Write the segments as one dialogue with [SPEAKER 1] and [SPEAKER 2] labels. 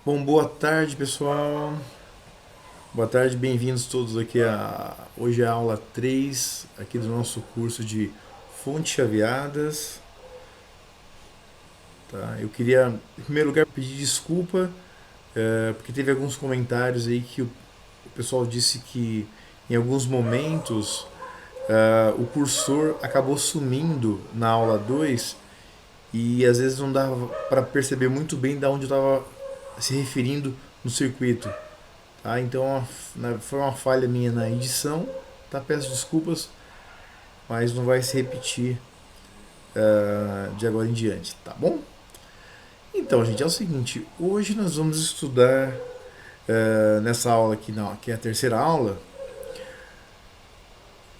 [SPEAKER 1] Bom, boa tarde, pessoal. Boa tarde, bem-vindos todos aqui a hoje é a aula 3 aqui do nosso curso de fontes chaveadas, tá? Eu queria, em primeiro lugar, pedir desculpa, porque teve alguns comentários aí que o pessoal disse que em alguns momentos o cursor acabou sumindo na aula 2 e às vezes não dava para perceber muito bem de onde eu estava se referindo no circuito. Tá? Então foi uma falha minha na edição, tá? Peço desculpas, mas não vai se repetir de agora em diante, tá bom? Então, gente, é o seguinte, hoje nós vamos estudar nessa aula aqui, não, que é a terceira aula,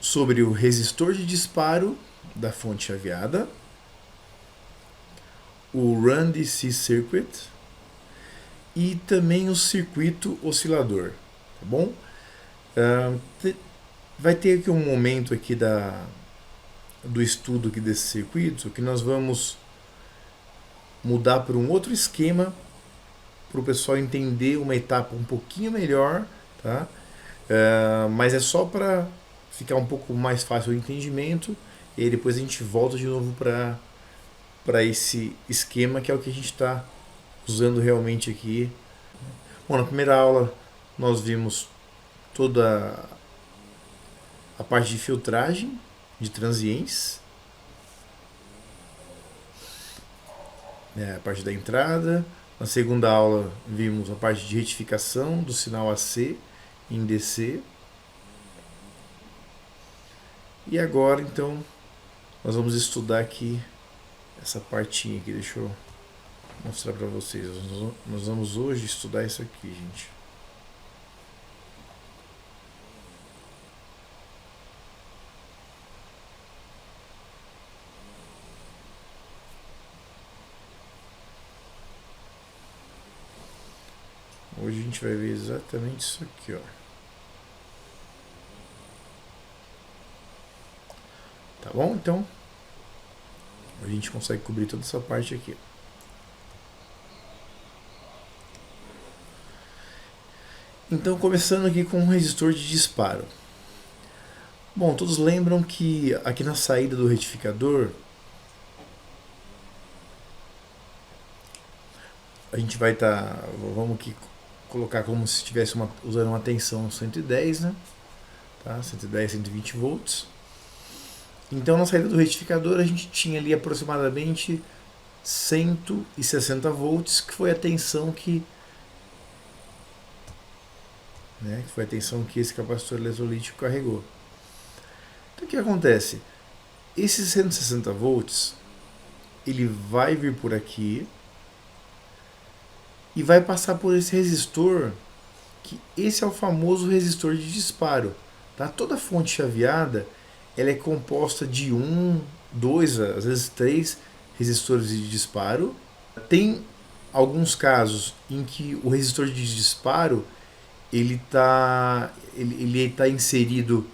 [SPEAKER 1] sobre o resistor de disparo da fonte chaveada, o Run DC Circuit e também o circuito oscilador, tá bom? Uh, Vai ter aqui um momento aqui do estudo aqui desse circuito que nós vamos mudar para um outro esquema para o pessoal entender uma etapa um pouquinho melhor, tá? Mas é só para ficar um pouco mais fácil o entendimento e aí depois a gente volta de novo para esse esquema que é o que a gente está usando realmente aqui. Bom, na primeira aula nós vimos toda a parte de filtragem de transientes, né, a parte da entrada. Na segunda aula vimos a parte de retificação do sinal AC em DC. E agora então nós vamos estudar aqui essa partinha aqui, deixa eu mostrar para vocês. Nós vamos hoje estudar isso aqui, gente. Hoje a gente vai ver exatamente isso aqui, ó. Tá bom? Então, a gente consegue cobrir toda essa parte aqui. Então, começando aqui com um resistor de disparo. Bom, todos lembram que aqui na saída do retificador a gente vai estar, vamos aqui colocar como se estivesse usando uma tensão 110, né? Tá? 110, 120 volts. Então, na saída do retificador, a gente tinha ali aproximadamente 160 volts, que foi a tensão que foi a tensão que esse capacitor eletrolítico carregou. Então, o que acontece? Esses 160 volts, ele vai vir por aqui e vai passar por esse resistor, que esse é o famoso resistor de disparo. Tá? Toda fonte chaveada ela é composta de um, dois, às vezes três resistores de disparo. Tem alguns casos em que o resistor de disparo ele tá inserido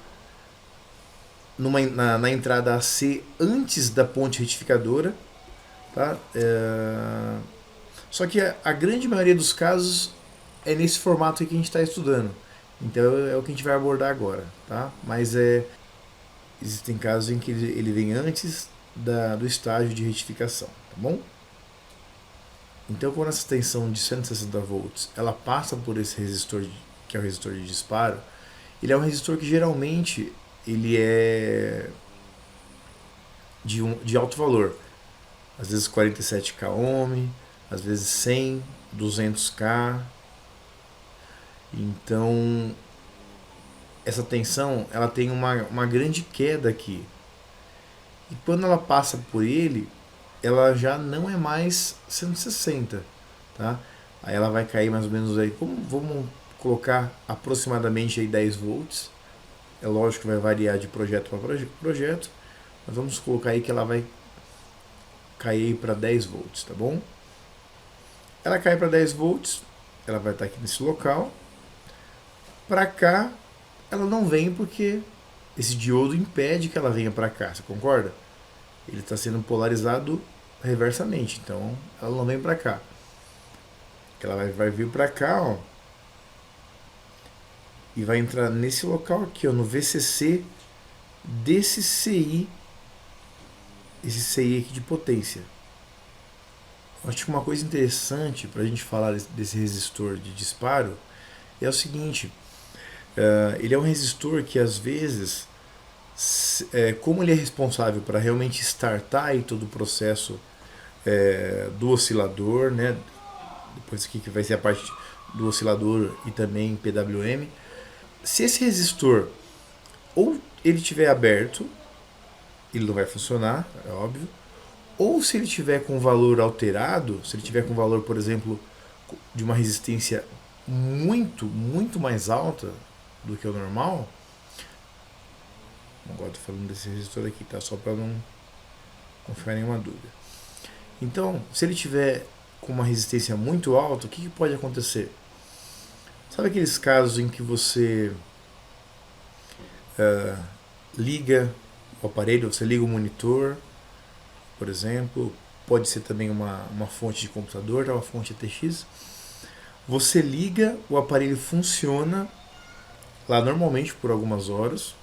[SPEAKER 1] na entrada AC antes da ponte retificadora. Tá? Só que a grande maioria dos casos é nesse formato que a gente está estudando. Então é o que a gente vai abordar agora. Tá? Mas existem casos em que ele vem antes do estágio de retificação. Tá bom? Então, quando essa tensão de 160 volts ela passa por esse resistor, que é o resistor de disparo, ele é um resistor que geralmente ele é de alto valor. Às vezes 47k ohm, às vezes 100, 200k. Então, essa tensão ela tem uma grande queda aqui. E quando ela passa por ele, ela já não é mais 160, tá? Aí ela vai cair mais ou menos aí, vamos colocar aproximadamente aí 10 volts. É lógico que vai variar de projeto para projeto, mas vamos colocar aí que ela vai cair para 10 volts, tá bom? Ela cai para 10 volts, ela vai estar aqui nesse local. Para cá, ela não vem porque esse diodo impede que ela venha para cá, você concorda? Ele está sendo polarizado reversamente, então ela não vem para cá. que ela vai vir para cá, ó, e vai entrar nesse local aqui, ó, no VCC desse CI, esse CI aqui de potência. Acho que uma coisa interessante para a gente falar desse resistor de disparo é o seguinte: ele é um resistor que às vezes, como ele é responsável para realmente startar aí todo o processo do oscilador, né? Depois aqui que vai ser a parte do oscilador e também PWM. Se esse resistor ou ele estiver aberto, ele não vai funcionar, é óbvio. Ou se ele tiver com valor alterado, se ele tiver com valor, por exemplo, de uma resistência muito, muito mais alta do que o normal. Agora estou falando desse resistor aqui, tá? Só para não ficar nenhuma dúvida. Então, se ele tiver com uma resistência muito alta, o que pode acontecer? Sabe aqueles casos em que você liga o aparelho, você liga o monitor, por exemplo, pode ser também uma fonte de computador, uma fonte ATX. Você liga, o aparelho funciona lá normalmente por algumas horas.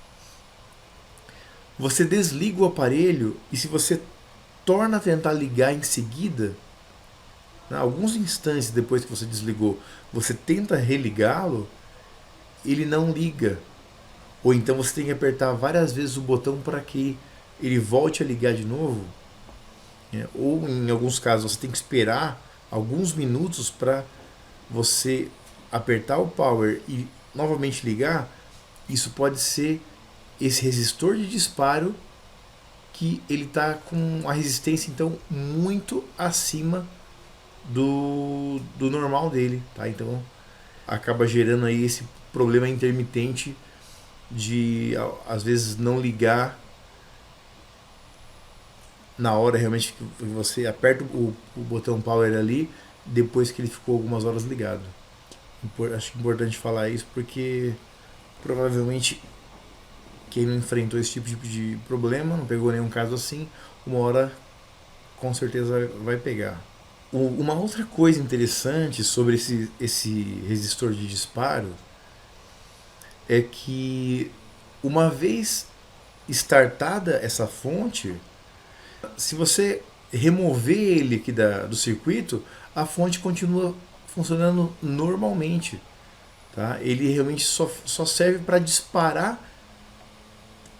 [SPEAKER 1] Você desliga o aparelho e se você torna a tentar ligar em seguida, alguns instantes depois que você desligou, você tenta religá-lo, ele não liga. Ou então você tem que apertar várias vezes o botão para que ele volte a ligar de novo. Ou em alguns casos você tem que esperar alguns minutos para você apertar o power e novamente ligar. Isso pode ser esse resistor de disparo que ele está com a resistência então muito acima do normal dele, tá? Então acaba gerando aí esse problema intermitente de às vezes não ligar na hora realmente que você aperta o botão power ali depois que ele ficou algumas horas ligado. Acho importante falar isso porque provavelmente quem não enfrentou esse tipo de problema, não pegou nenhum caso assim, uma hora com certeza vai pegar. Uma outra coisa interessante sobre esse resistor de disparo é que uma vez startada essa fonte, se você remover ele aqui do circuito, a fonte continua funcionando normalmente. Tá? Ele realmente só serve para disparar,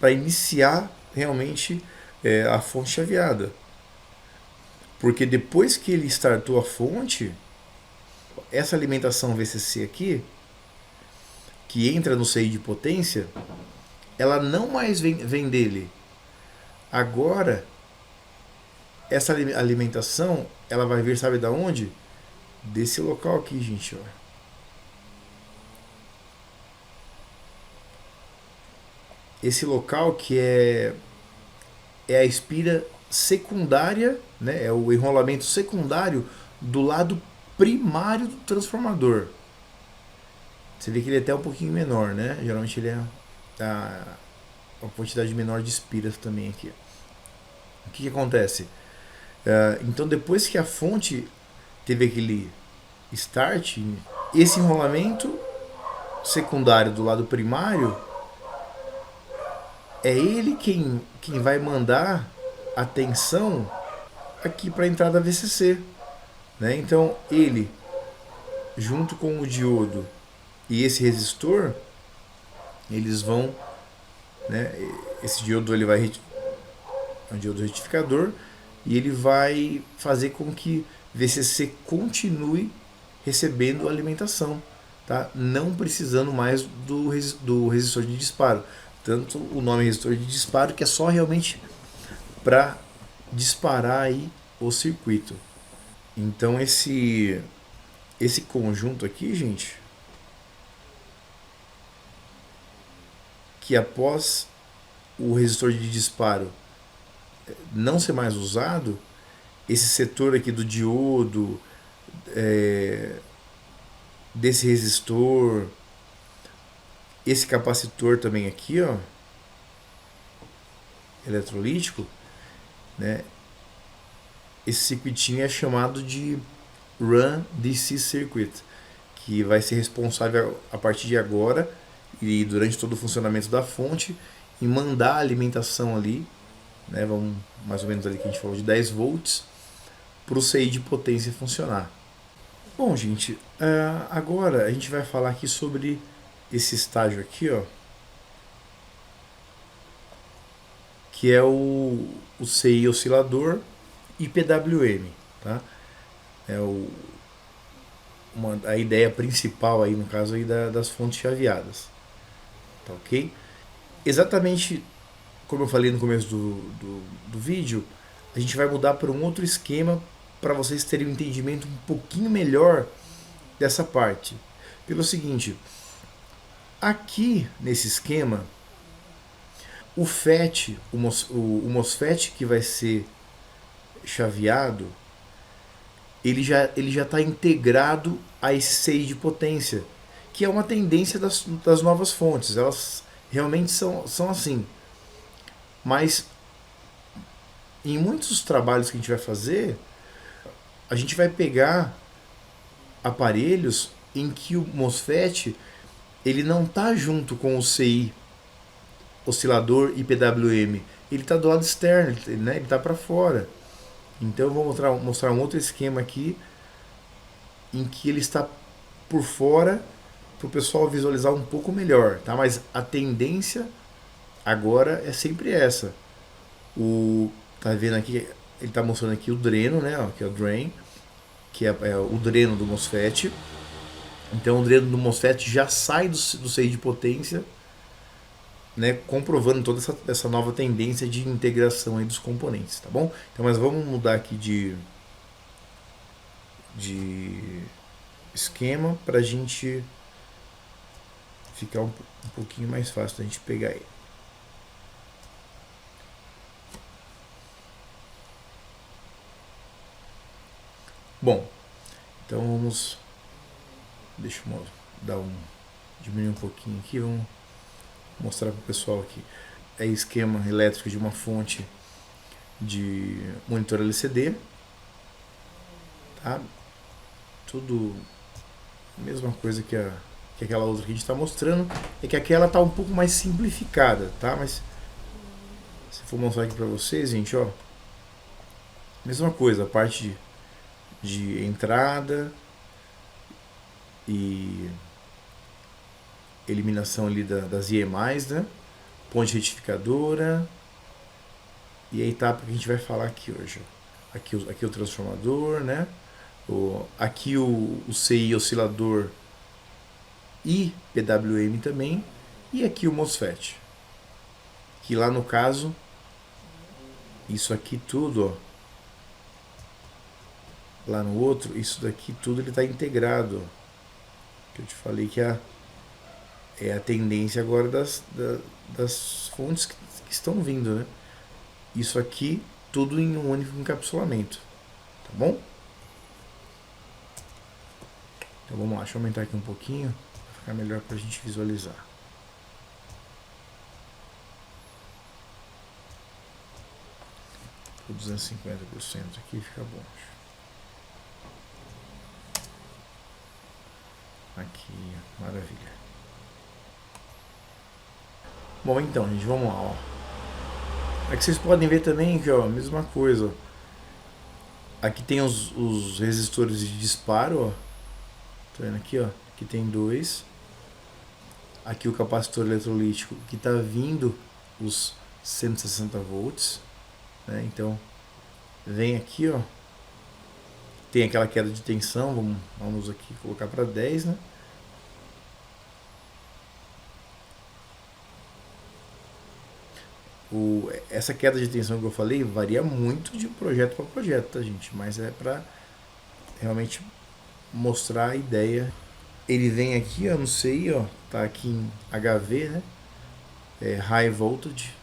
[SPEAKER 1] para iniciar realmente a fonte chaveada. Porque depois que ele startou a fonte, essa alimentação VCC aqui, que entra no CI de potência, ela não mais vem dele. Agora, essa alimentação, ela vai vir, sabe da onde? Desse local aqui, gente, ó. Esse local que é a espira secundária, né? É o enrolamento secundário do lado primário do transformador. Você vê que ele é até um pouquinho menor, né? Geralmente ele é uma quantidade menor de espiras também aqui. O que acontece? Então depois que a fonte teve aquele start, esse enrolamento secundário do lado primário é ele quem vai mandar a tensão aqui para a entrada VCC, né? Então ele junto com o diodo e esse resistor, eles vão, né? Esse diodo ele vai é um diodo retificador e ele vai fazer com que VCC continue recebendo alimentação, tá? Não precisando mais do resistor de disparo. Tanto o nome resistor de disparo que é só realmente para disparar aí o circuito. Então esse conjunto aqui, gente, que após o resistor de disparo não ser mais usado, esse setor aqui do diodo, desse resistor, esse capacitor também aqui, ó, eletrolítico, né? Esse circuitinho é chamado de Run DC Circuit, que vai ser responsável a partir de agora e durante todo o funcionamento da fonte em mandar a alimentação ali, né, vamos mais ou menos ali que a gente falou de 10 volts, para o CI de potência funcionar. Bom, gente, agora a gente vai falar aqui sobre esse estágio aqui, ó, que é o CI oscilador e PWM, tá? É a ideia principal aí, no caso aí das fontes chaveadas, tá ok? Exatamente como eu falei no começo do vídeo, a gente vai mudar para um outro esquema para vocês terem um entendimento um pouquinho melhor dessa parte. Pelo seguinte, aqui nesse esquema, o FET, o MOSFET que vai ser chaveado, ele já está integrado a esse CI de potência, que é uma tendência das novas fontes. Elas realmente são assim. Mas em muitos trabalhos que a gente vai fazer, a gente vai pegar aparelhos em que o MOSFET ele não está junto com o CI, oscilador e PWM. Ele está do lado externo, né? Ele está para fora. Então eu vou mostrar um outro esquema aqui em que ele está por fora para o pessoal visualizar um pouco melhor, tá? Mas a tendência agora é sempre essa. Tá vendo aqui? Ele está mostrando aqui o dreno, né? Ó, que é o drain, que é o dreno do MOSFET. Então o dreno do MOSFET já sai do CI de potência, né, comprovando toda essa nova tendência de integração aí dos componentes, tá bom? Então, mas vamos mudar aqui de esquema para a gente ficar um pouquinho mais fácil da gente pegar ele. Bom, então vamos, deixa eu diminuir um pouquinho aqui, vamos mostrar para o pessoal aqui. É esquema elétrico de uma fonte de monitor LCD, tá? Tudo a mesma coisa que aquela outra que a gente está mostrando, é que aquela está um pouco mais simplificada, tá? Mas se for mostrar aqui para vocês, gente, ó, mesma coisa, a parte de entrada e eliminação ali das IEMAs, né? Ponte retificadora e a etapa que a gente vai falar aqui hoje. Aqui o transformador, né? Aqui o CI oscilador e PWM também, e aqui o MOSFET, que lá no caso, isso aqui tudo, ó, lá no outro, isso daqui tudo ele está integrado, ó, que eu te falei que é a tendência agora das fontes que estão vindo, né? Isso aqui tudo em um único encapsulamento, tá bom? Então vamos lá, deixa eu aumentar aqui um pouquinho, para ficar melhor para a gente visualizar. Por 250% aqui fica bom. Aqui, maravilha. Bom, então, gente, vamos lá, ó. Aqui vocês podem ver também que, ó, a mesma coisa, ó. Aqui tem os resistores de disparo, ó. Tá vendo aqui, ó? Aqui tem dois. Aqui o capacitor eletrolítico que está vindo os 160 volts, né? Então vem aqui, ó, tem aquela queda de tensão, vamos aqui colocar para 10, né? Essa queda de tensão que eu falei varia muito de projeto para projeto, tá, gente? Mas é para realmente mostrar a ideia. Ele vem aqui, ó, não sei, ó, tá aqui em HV, né? É High Voltage.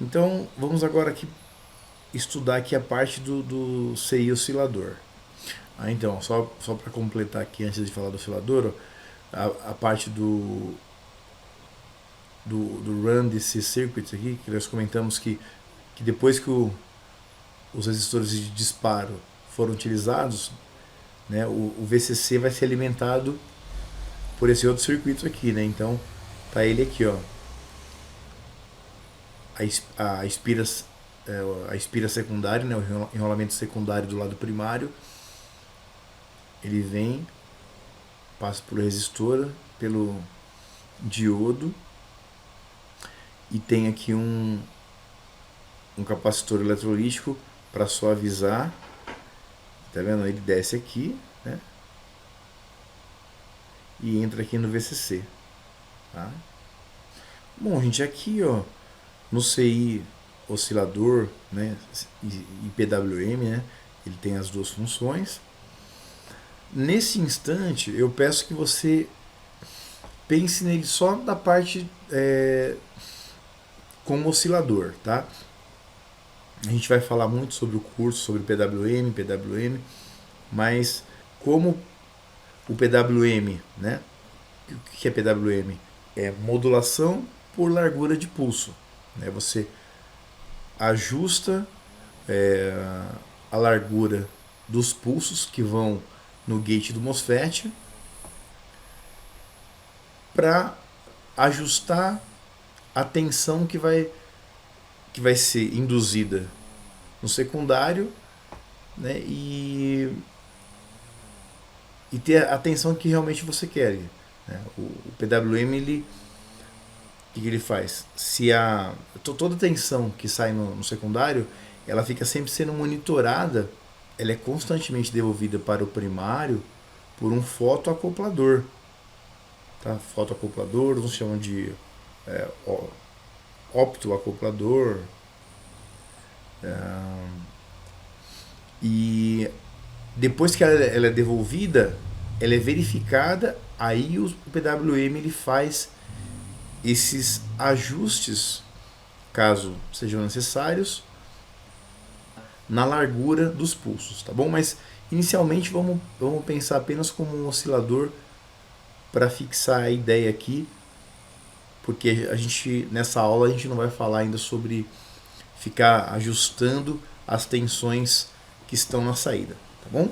[SPEAKER 1] Então vamos agora aqui estudar aqui a parte do CI oscilador. Então, só para completar aqui antes de falar do oscilador, ó, a parte do Run DC Circuit aqui, que nós comentamos que depois que os resistores de disparo foram utilizados, né, o VCC vai ser alimentado por esse outro circuito aqui, né? Então tá ele aqui, ó, a espira, a espira secundária, né, o enrolamento secundário do lado primário, ele vem, passa por resistor, pelo diodo, e tem aqui um capacitor eletrolítico para suavizar. Tá vendo? Ele desce aqui, né, e entra aqui no VCC, tá? Bom, gente, aqui, ó, no CI oscilador, né, e PWM, né, ele tem as duas funções. Nesse instante, eu peço que você pense nele só da parte como oscilador, tá? A gente vai falar muito sobre o curso, sobre PWM, mas como o PWM, né? O que é PWM? É modulação por largura de pulso, né? Você ajusta a largura dos pulsos que vão no gate do MOSFET para ajustar a tensão que vai ser induzida no secundário, né, e ter a tensão que realmente você quer. Né? O PWM, o que ele faz? Se toda a tensão que sai no secundário, ela fica sempre sendo monitorada, ela é constantemente devolvida para o primário por um fotoacoplador. Tá? Fotoacoplador, uns chamam de optoacoplador. E depois que ela é devolvida, ela é verificada, aí o PWM ele faz esses ajustes, caso sejam necessários, na largura dos pulsos, tá bom? Mas inicialmente vamos pensar apenas como um oscilador para fixar a ideia aqui, porque nessa aula a gente não vai falar ainda sobre ficar ajustando as tensões que estão na saída, tá bom?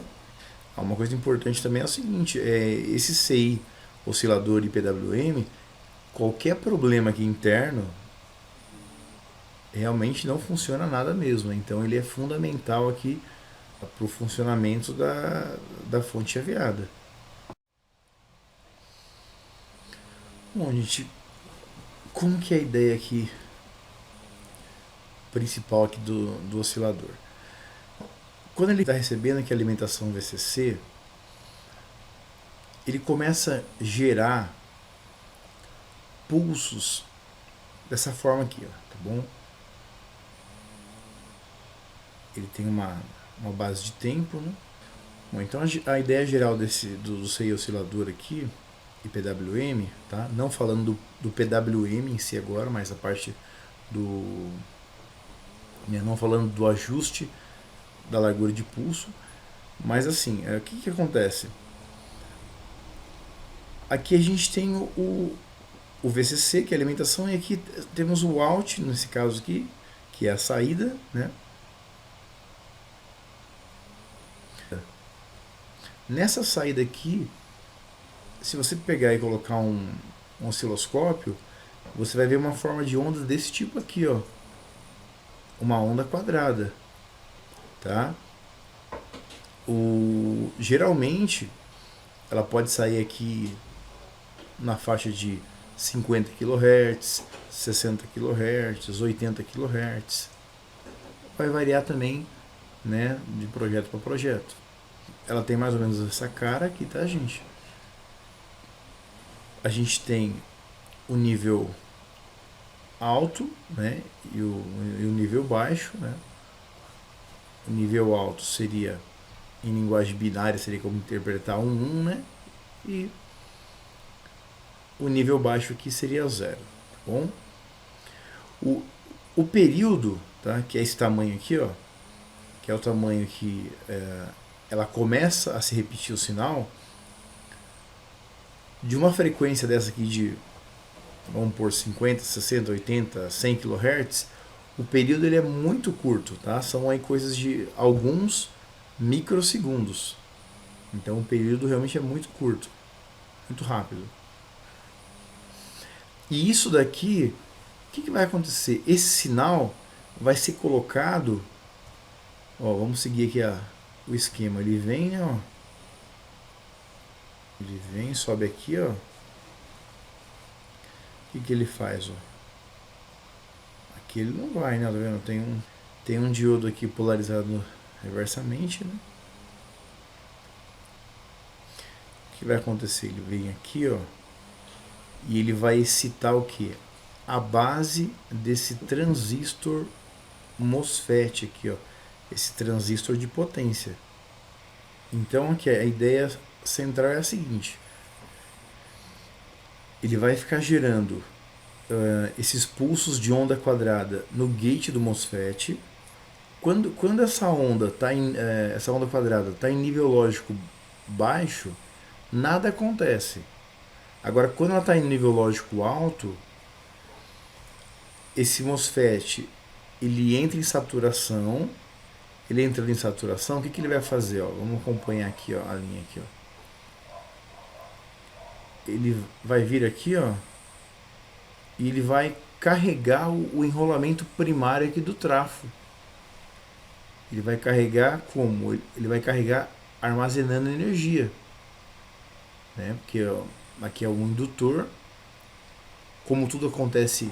[SPEAKER 1] Uma coisa importante também é o seguinte, esse CI oscilador e PWM, qualquer problema aqui interno realmente não funciona nada mesmo, né? Então ele é fundamental aqui para o funcionamento da fonte chaveada. Bom, gente, como que é a ideia aqui principal aqui do oscilador? Quando ele está recebendo aqui a alimentação VCC, ele começa a gerar pulsos dessa forma aqui, ó, tá bom? Ele tem uma base de tempo, né? Bom, então a ideia geral do CI oscilador aqui e PWM, tá? Não falando do PWM em si agora, mas a parte não falando do ajuste da largura de pulso, mas assim, o que acontece? Aqui a gente tem o VCC, que é a alimentação, e aqui temos o out, nesse caso aqui, que é a saída, né? Nessa saída aqui, se você pegar e colocar um osciloscópio, você vai ver uma forma de onda desse tipo aqui, ó. Uma onda quadrada, tá? Geralmente, ela pode sair aqui na faixa de 50 kHz, 60 kHz, 80 kHz. Vai variar também, né, de projeto para projeto. Ela tem mais ou menos essa cara aqui, tá, gente? A gente tem o nível alto, né, e o nível baixo, né? O nível alto seria, em linguagem binária, seria como interpretar 1, né? E o nível baixo aqui seria 0, tá bom? O período, tá, que é esse tamanho aqui, ó, que é o tamanho que ela começa a se repetir o sinal, de uma frequência dessa aqui de, vamos por 50, 60, 80, 100 kHz, o período ele é muito curto, tá? São aí coisas de alguns microsegundos. Então o período realmente é muito curto, muito rápido. E isso daqui, o que vai acontecer? Esse sinal vai ser colocado, ó, vamos seguir aqui o esquema. Ele vem, ó, ele vem, sobe aqui, ó. O que ele faz, ó? Aqui ele não vai, né? Tá vendo? Tem um diodo aqui polarizado reversamente, né? O que vai acontecer? Ele vem aqui, ó, e ele vai excitar o que? A base desse transistor MOSFET aqui, ó, esse transistor de potência. Então aqui a ideia central é a seguinte: ele vai ficar gerando esses pulsos de onda quadrada no gate do MOSFET. Quando essa onda essa onda quadrada está em nível lógico baixo, nada acontece. Agora, quando ela está em nível lógico alto, esse MOSFET ele entra em saturação. Ele entra em saturação, o que ele vai fazer? Ó? Vamos acompanhar aqui, ó, a linha aqui. Ó. Ele vai vir aqui, ó, e ele vai carregar o enrolamento primário aqui do trafo. Ele vai carregar como? Ele vai carregar armazenando energia. Né? Porque ó, aqui é um indutor. Como tudo acontece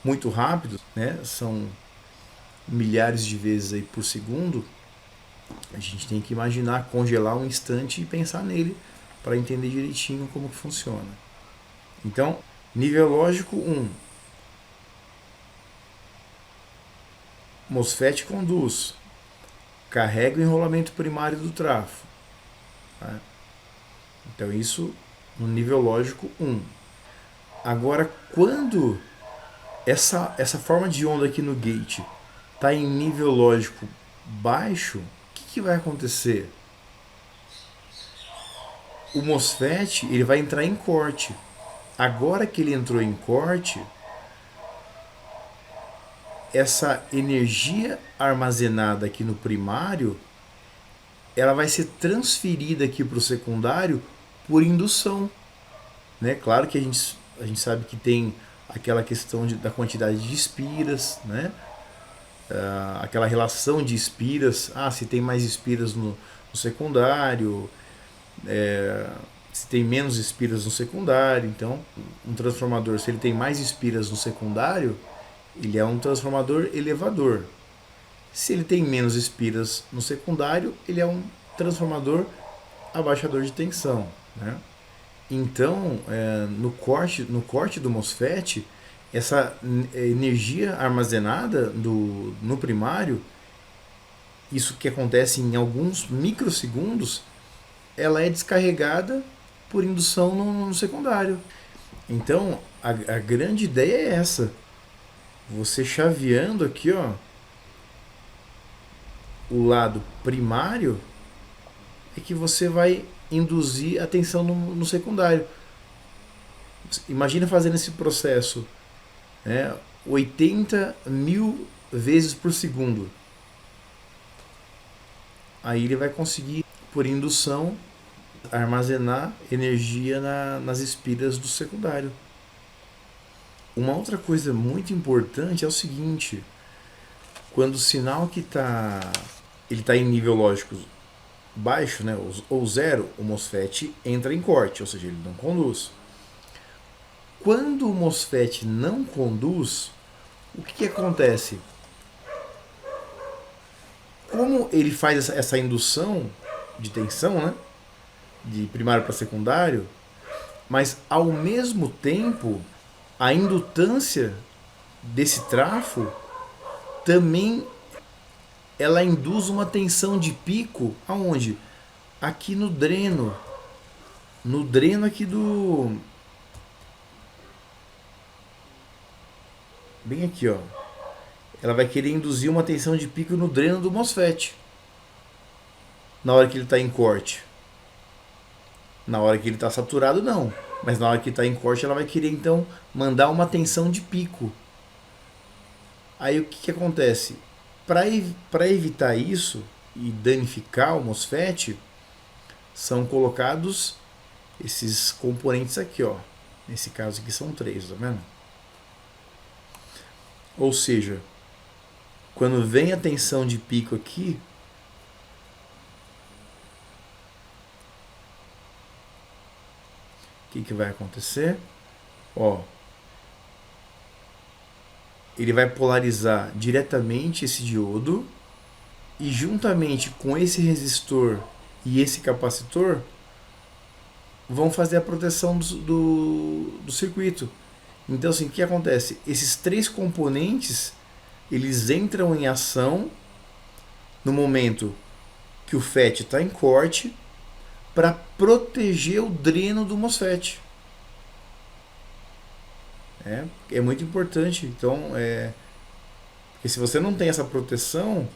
[SPEAKER 1] muito rápido, né? São milhares de vezes aí por segundo, a gente tem que imaginar, congelar um instante e pensar nele para entender direitinho como que funciona. Então, nível lógico 1. MOSFET conduz, carrega o enrolamento primário do trafo. Tá? Então, isso no nível lógico 1. Agora, quando essa forma de onda aqui no gate está em nível lógico baixo, o que vai acontecer? O MOSFET ele vai entrar em corte. Agora que ele entrou em corte, essa energia armazenada aqui no primário, ela vai ser transferida aqui para o secundário por indução. Né? Claro que a gente sabe que tem aquela questão da quantidade de espiras, né? Aquela relação de espiras, se tem mais espiras no secundário, se tem menos espiras no secundário. Então, um transformador, se ele tem mais espiras no secundário, ele é um transformador elevador. Se ele tem menos espiras no secundário, ele é um transformador abaixador de tensão. Né? Então, no corte do MOSFET, essa energia armazenada no primário, isso que acontece em alguns microsegundos, ela é descarregada por indução no secundário. Então, a grande ideia é essa. Você chaveando aqui, ó, o lado primário, é que você vai induzir a tensão no secundário. Imagina fazendo esse processo 80 mil vezes por segundo. Aí ele vai conseguir, por indução, armazenar energia nas espiras do secundário. Uma outra coisa muito importante é o seguinte: quando o sinal que ele está em nível lógico baixo, né, ou zero, o MOSFET entra em corte, ou seja, ele não conduz. Quando o MOSFET não conduz, o que acontece? Como ele faz essa indução de tensão, né, de primário para secundário, mas ao mesmo tempo a indutância desse trafo também ela induz uma tensão de pico aonde? Aqui no dreno aqui bem aqui, ó. Ela vai querer induzir uma tensão de pico no dreno do MOSFET na hora que ele está em corte. Na hora que ele está saturado, não. Mas na hora que está em corte, ela vai querer, então, mandar uma tensão de pico. Aí o que acontece? Para evitar isso e danificar o MOSFET, são colocados esses componentes aqui, ó. Nesse caso aqui são 3, tá vendo? Ou seja, quando vem a tensão de pico aqui, o que vai acontecer? Ó, ele vai polarizar diretamente esse diodo e juntamente com esse resistor e esse capacitor vão fazer a proteção do circuito. Então, assim, o que acontece? Esses 3 componentes, eles entram em ação no momento que o FET está em corte para proteger o dreno do MOSFET. É muito importante. Então, porque se você não tem essa proteção,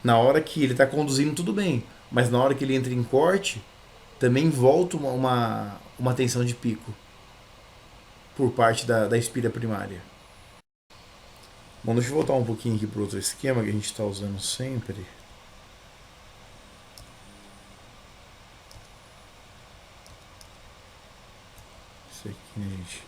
[SPEAKER 1] na hora que ele está conduzindo tudo bem, mas na hora que ele entra em corte, também volta uma tensão de pico por parte da espira primária. Bom, deixa eu voltar um pouquinho aqui para outro esquema que a gente está usando sempre. Isso aqui, né, gente?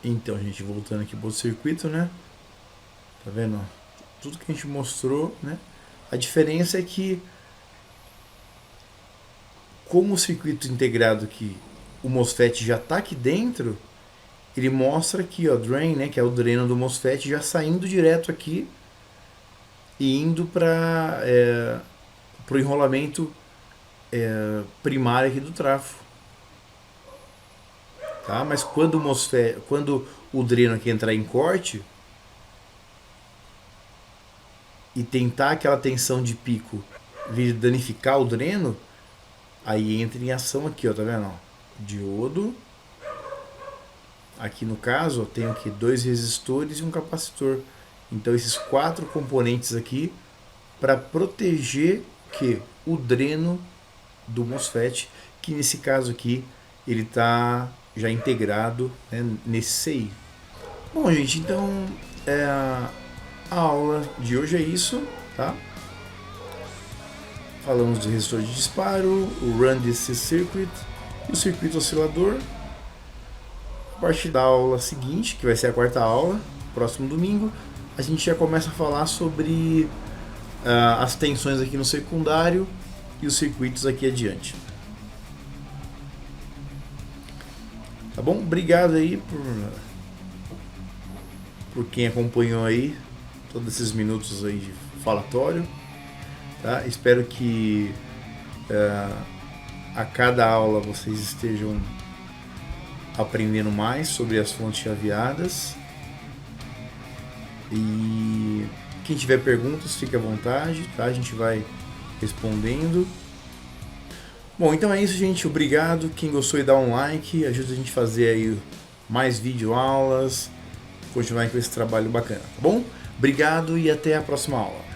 [SPEAKER 1] Então, gente, voltando aqui para o circuito, né? Tá vendo? Tudo que a gente mostrou, né? A diferença é que, como o circuito integrado aqui, o MOSFET já está aqui dentro, ele mostra aqui, ó, drain, né? Que é o dreno do MOSFET já saindo direto aqui e indo para o enrolamento primário aqui do trafo. Tá? Mas quando o dreno aqui entrar em corte e tentar aquela tensão de pico vir danificar o dreno, aí entra em ação aqui, ó, tá vendo? Ó, diodo. Aqui no caso, ó, tem aqui 2 resistores e um capacitor. Então esses 4 componentes aqui para proteger o dreno do MOSFET, que nesse caso aqui ele está já integrado, né, nesse CI. Bom, gente, então a aula de hoje é isso, tá? Falamos do resistor de disparo, o Run DC Circuit e o circuito oscilador. A partir da aula seguinte, que vai ser a 4ª aula, próximo domingo, a gente já começa a falar sobre as tensões aqui no secundário e os circuitos aqui adiante. Tá bom? Obrigado aí por quem acompanhou aí todos esses minutos aí de falatório. Tá? Espero que a cada aula vocês estejam aprendendo mais sobre as fontes chaveadas. E quem tiver perguntas, fique à vontade, tá? A gente vai respondendo. Bom, então é isso, gente. Obrigado. Quem gostou e dá um like, ajuda a gente a fazer aí mais videoaulas, continuar com esse trabalho bacana, tá bom? Obrigado e até a próxima aula.